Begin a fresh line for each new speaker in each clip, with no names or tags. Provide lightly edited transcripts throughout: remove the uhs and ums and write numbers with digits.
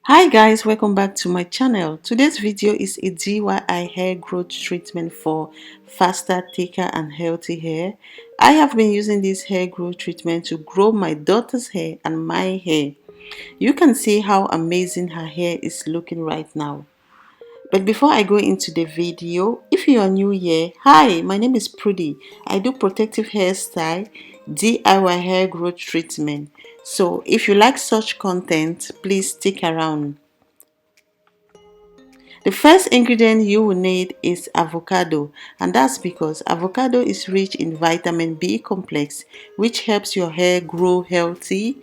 Hi guys, welcome back to my channel. Today's video is a DIY hair growth treatment for faster, thicker and healthy hair. I have been using this hair growth treatment to grow my daughter's hair and my hair. You can see how amazing her hair is looking right now. But before I go into the video, if you are new here, hi, my name is Prudy. I do protective hairstyle, DIY hair growth treatment. So if you like such content, please stick around. The first ingredient you will need is avocado, and that's because avocado is rich in vitamin B complex, which helps your hair grow healthy.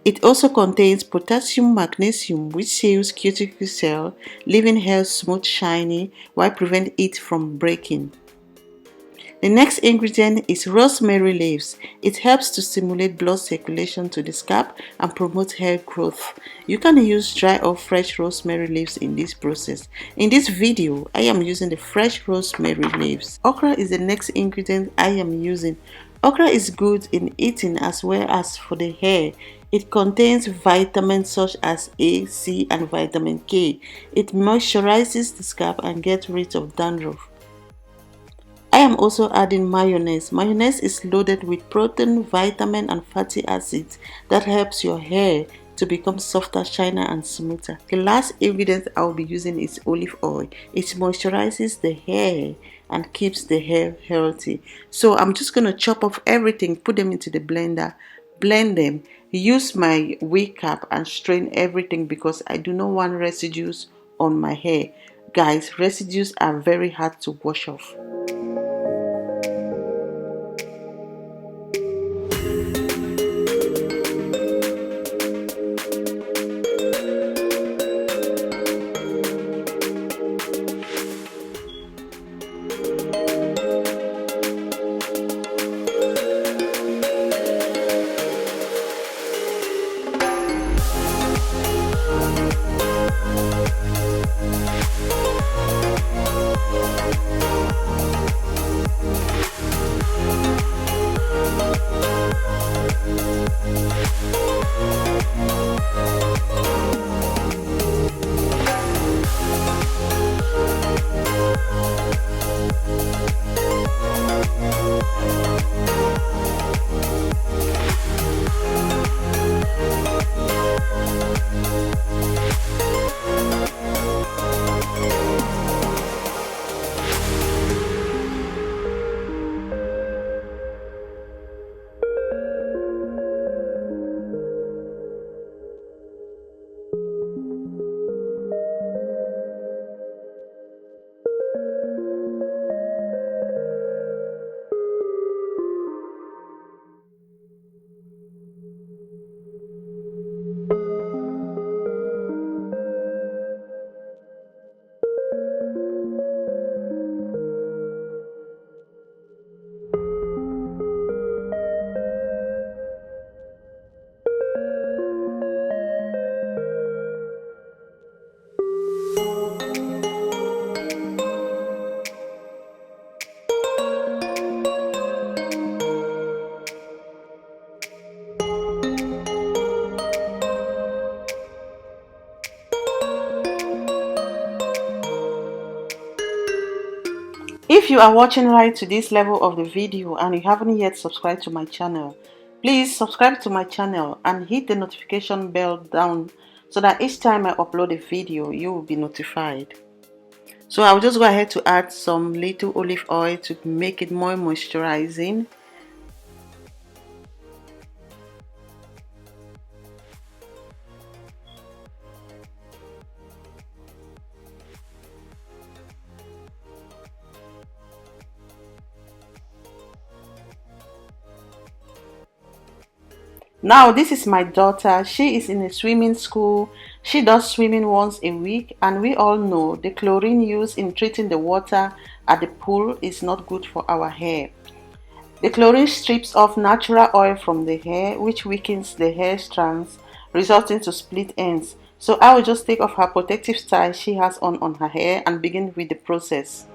It also contains potassium magnesium, which seals cuticle cell, leaving hair smooth shiny while prevent it from breaking. The next ingredient is rosemary leaves. It helps to stimulate blood circulation to the scalp and promote hair growth. You can use dry or fresh rosemary leaves in this process. In this video, I am using the fresh rosemary leaves. Okra is the next ingredient I am using. Okra is good in eating as well as for the hair. It contains vitamins such as A, C, and vitamin K. It moisturizes the scalp and gets rid of dandruff. I am also adding mayonnaise. Mayonnaise is loaded with protein, vitamin and fatty acids that helps your hair to become softer, shinier and smoother. The last ingredient I will be using is olive oil. It moisturizes the hair and keeps the hair healthy. So I'm just going to chop off everything, put them into the blender, blend them, use my wig cap and strain everything because I do not want residues on my hair. Guys, residues are very hard to wash off. If you are watching right to this level of the video and you haven't yet subscribed to my channel, please subscribe to my channel and hit the notification bell down so that each time I upload a video, you will be notified. So I'll just go ahead to add some little olive oil to make it more moisturizing. Now this is my daughter. She is in a swimming school. She does swimming once a week, and we all know the chlorine used in treating the water at the pool is not good for our hair. The chlorine strips off natural oil from the hair, which weakens the hair strands, resulting to split ends. So I will just take off her protective style she has on her hair and begin with the process.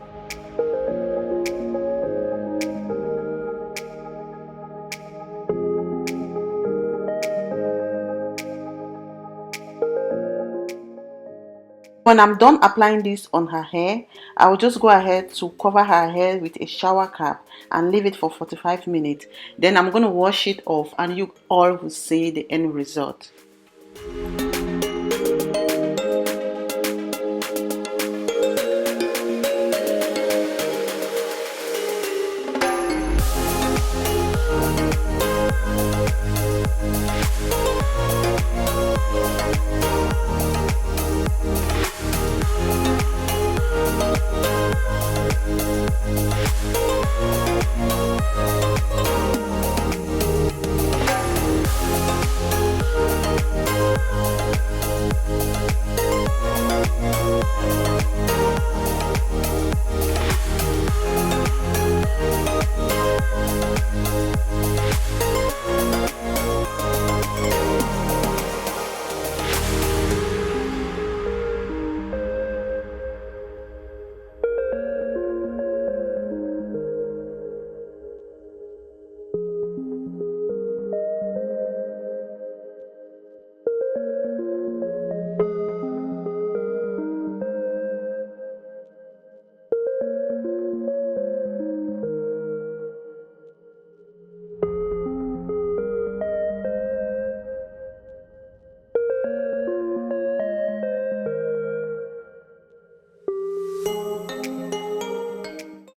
When I'm done applying this on her hair, I will just go ahead to cover her hair with a shower cap and leave it for 45 minutes. Then I'm going to wash it off and you all will see the end result.